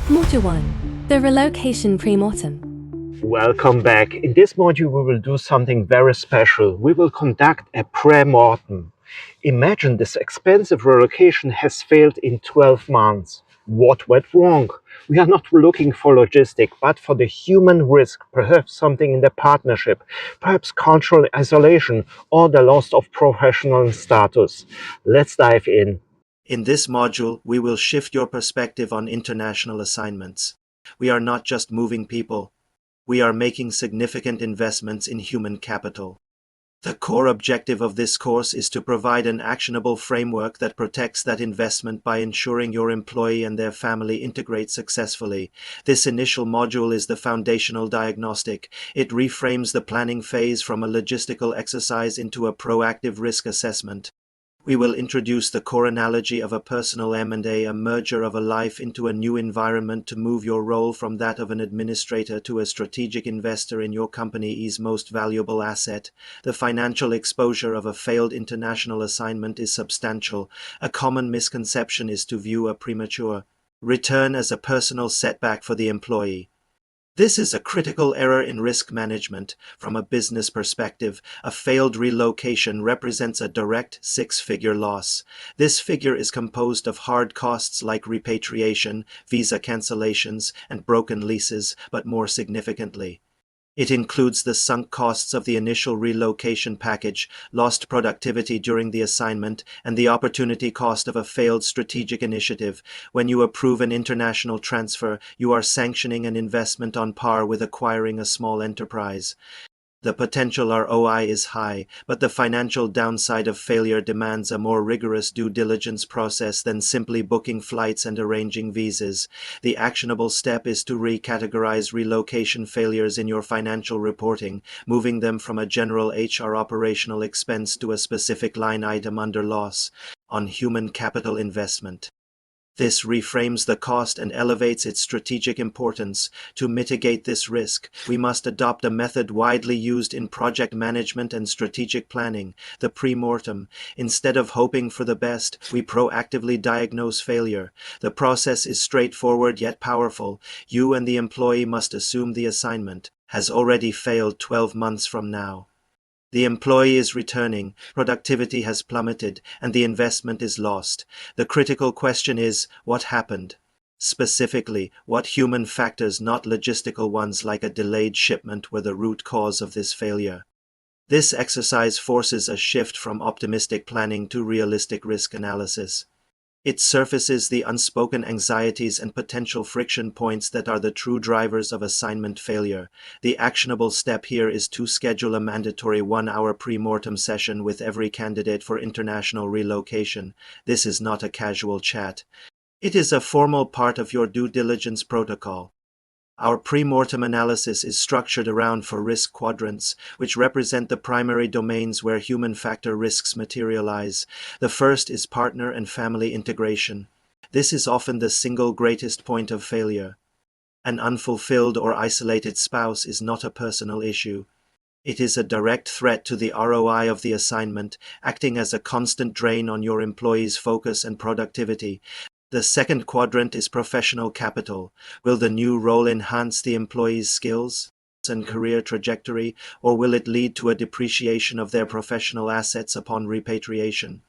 Module 1. The Relocation Pre-Mortem. Welcome back. In this module we will do something very special. We will conduct a pre-mortem. Imagine this expensive relocation has failed in 12 months. What went wrong? We are not looking for logistic, but for the human risk, perhaps something in the partnership, perhaps cultural isolation or the loss of professional status. Let's dive in. In this module, we will shift your perspective on international assignments. We are not just moving people. We are making significant investments in human capital. The core objective of this course is to provide an actionable framework that protects that investment by ensuring your employee and their family integrate successfully. This initial module is the foundational diagnostic. It reframes the planning phase from a logistical exercise into a proactive risk assessment. We will introduce the core analogy of a personal M&A, a merger of a life into a new environment to move your role from that of an administrator to a strategic investor in your company's most valuable asset. The financial exposure of a failed international assignment is substantial. A common misconception is to view a premature return as a personal setback for the employee. This is a critical error in risk management. From a business perspective, a failed relocation represents a direct six-figure loss. This figure is composed of hard costs like repatriation, visa cancellations, and broken leases, but more significantly, it includes the sunk costs of the initial relocation package, lost productivity during the assignment, and the opportunity cost of a failed strategic initiative. When you approve an international transfer, you are sanctioning an investment on par with acquiring a small enterprise. The potential ROI is high, but the financial downside of failure demands a more rigorous due diligence process than simply booking flights and arranging visas. The actionable step is to recategorize relocation failures in your financial reporting, moving them from a general HR operational expense to a specific line item under loss on human capital investment. This reframes the cost and elevates its strategic importance. To mitigate this risk, we must adopt a method widely used in project management and strategic planning, the pre-mortem. Instead of hoping for the best, we proactively diagnose failure. The process is straightforward yet powerful. You and the employee must assume the assignment has already failed 12 months from now. The employee is returning, productivity has plummeted, and the investment is lost. The critical question is, what happened? Specifically, what human factors, not logistical ones like a delayed shipment, were the root cause of this failure? This exercise forces a shift from optimistic planning to realistic risk analysis. It surfaces the unspoken anxieties and potential friction points that are the true drivers of assignment failure. The actionable step here is to schedule a mandatory 1-hour pre-mortem session with every candidate for international relocation. This is not a casual chat. It is a formal part of your due diligence protocol. Our pre-mortem analysis is structured around 4 risk quadrants, which represent the primary domains where human factor risks materialize. The first is partner and family integration. This is often the single greatest point of failure. An unfulfilled or isolated spouse is not a personal issue. It is a direct threat to the ROI of the assignment, acting as a constant drain on your employees' focus and productivity. The second quadrant is professional capital. Will the new role enhance the employee's skills and career trajectory, or will it lead to a depreciation of their professional assets upon repatriation?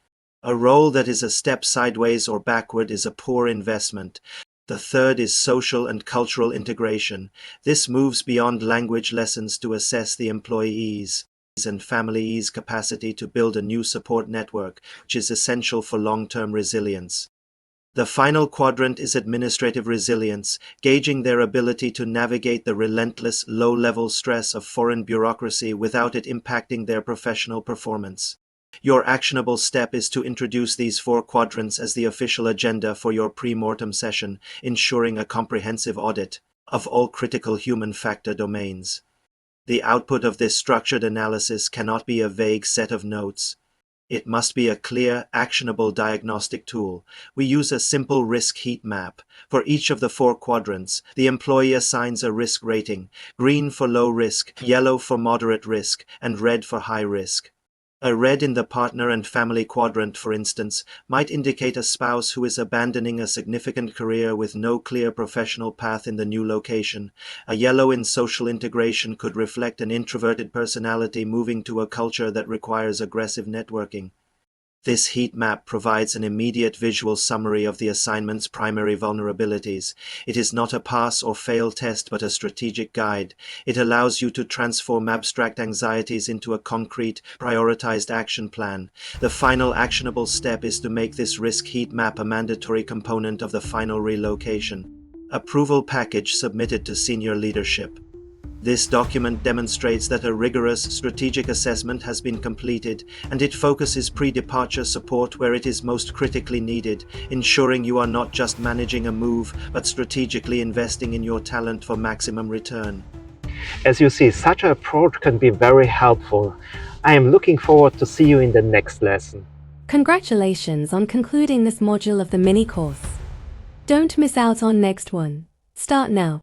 A role that is a step sideways or backward is a poor investment. The third is social and cultural integration. This moves beyond language lessons to assess the employees' and family's capacity to build a new support network, which is essential for long-term resilience. The final quadrant is administrative resilience, gauging their ability to navigate the relentless, low-level stress of foreign bureaucracy without it impacting their professional performance. Your actionable step is to introduce these 4 quadrants as the official agenda for your pre-mortem session, ensuring a comprehensive audit of all critical human factor domains. The output of this structured analysis cannot be a vague set of notes. It must be a clear, actionable diagnostic tool. We use a simple risk heat map. For each of the 4 quadrants, the employee assigns a risk rating: green for low risk, yellow for moderate risk, and red for high risk. A red in the partner and family quadrant, for instance, might indicate a spouse who is abandoning a significant career with no clear professional path in the new location. A yellow in social integration could reflect an introverted personality moving to a culture that requires aggressive networking. This heat map provides an immediate visual summary of the assignment's primary vulnerabilities. It is not a pass or fail test, but a strategic guide. It allows you to transform abstract anxieties into a concrete, prioritized action plan. The final actionable step is to make this risk heat map a mandatory component of the final relocation approval package submitted to senior leadership. This document demonstrates that a rigorous strategic assessment has been completed, and it focuses pre-departure support where it is most critically needed, ensuring you are not just managing a move, but strategically investing in your talent for maximum return. As you see, such an approach can be very helpful. I am looking forward to see you in the next lesson. Congratulations on concluding this module of the mini course. Don't miss out on next one. Start now.